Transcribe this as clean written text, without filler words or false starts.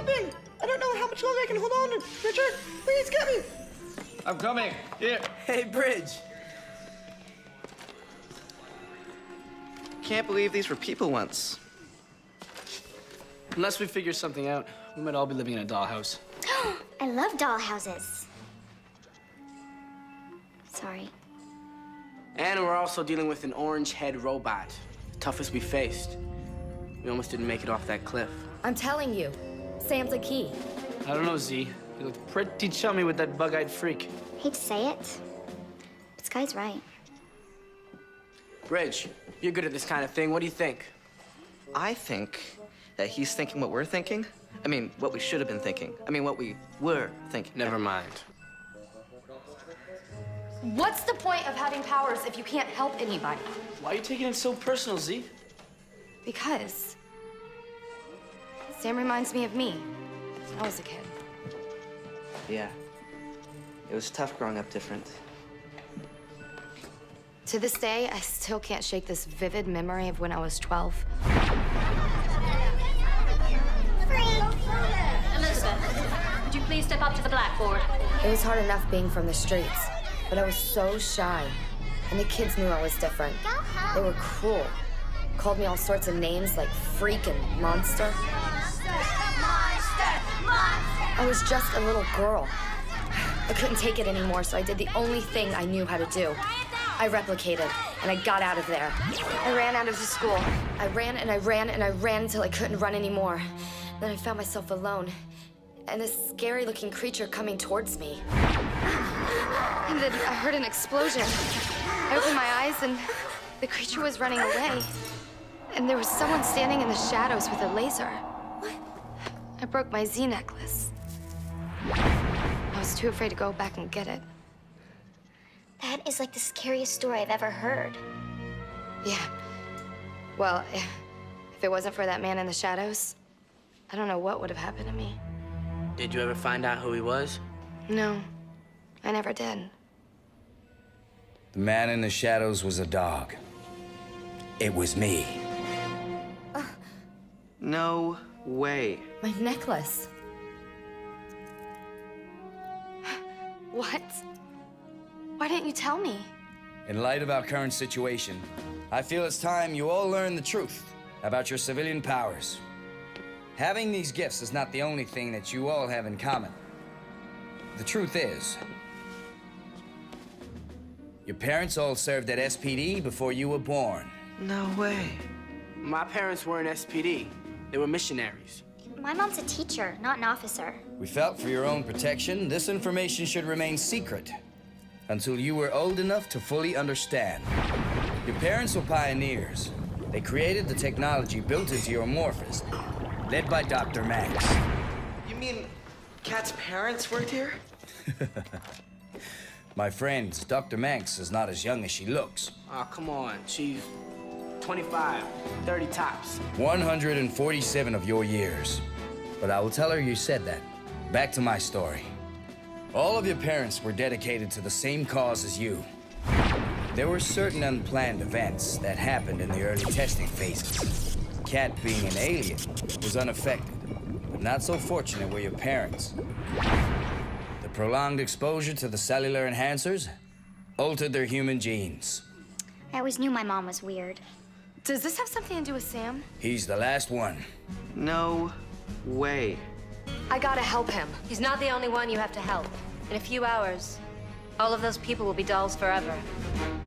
jumping! I don't know how much longer I can hold on. Richard, please get me! I'm coming. Here. Hey, Bridge. Can't believe these were people once. Unless we figure something out, we might all be living in a dollhouse. I love dollhouses. Sorry. And we're also dealing with an orange-head robot. The toughest we faced. We almost didn't make it off that cliff. I'm telling you, Sam's a key. I don't know, Z. You looked pretty chummy with that bug-eyed freak. Hate to say it, but Sky's right. Bridge, you're good at this kind of thing. What do you think? I think that he's thinking what we're thinking. I mean, what we should have been thinking. I mean, what we were thinking. Never mind. What's the point of having powers if you can't help anybody? Why are you taking it so personal, Z? Because Sam reminds me of me when I was a kid. Yeah. It was tough growing up different. To this day, I still can't shake this vivid memory of when I was 12. Elizabeth, would you please step up to the blackboard? It was hard enough being from the streets, but I was so shy. And the kids knew I was different. They were cruel. Called me all sorts of names like freak and monster. I was just a little girl. I couldn't take it anymore, so I did the only thing I knew how to do. I replicated, and I got out of there. I ran out of the school. I ran and I ran and I ran until I couldn't run anymore. Then I found myself alone, and this scary-looking creature coming towards me. And then I heard an explosion. I opened my eyes, and the creature was running away. And there was someone standing in the shadows with a laser. I broke my Z necklace. I was too afraid to go back and get it. That is like the scariest story I've ever heard. Yeah. Well, if it wasn't for that man in the shadows, I don't know what would have happened to me. Did you ever find out who he was? No, I never did. The man in the shadows was a dog. It was me. No way. My necklace. What? Why didn't you tell me? In light of our current situation, I feel it's time you all learn the truth about your civilian powers. Having these gifts is not the only thing that you all have in common. The truth is, your parents all served at S.P.D. before you were born. No way. My parents weren't S.P.D. They were missionaries. My mom's a teacher, not an officer. We felt for your own protection, this information should remain secret until you were old enough to fully understand. Your parents were pioneers. They created the technology built into your morphous, led by Dr. Max. You mean Kat's parents worked here? My friends, Dr. Manx is not as young as she looks. Oh, come on. She's 25, 30 tops. 147 of your years. But I will tell her you said that. Back to my story. All of your parents were dedicated to the same cause as you. There were certain unplanned events that happened in the early testing phases. Kat, being an alien, was unaffected, but not so fortunate were your parents. The prolonged exposure to the cellular enhancers altered their human genes. I always knew my mom was weird. Does this have something to do with Sam? He's the last one. No way. I gotta help him. He's not the only one you have to help. In a few hours, all of those people will be dolls forever.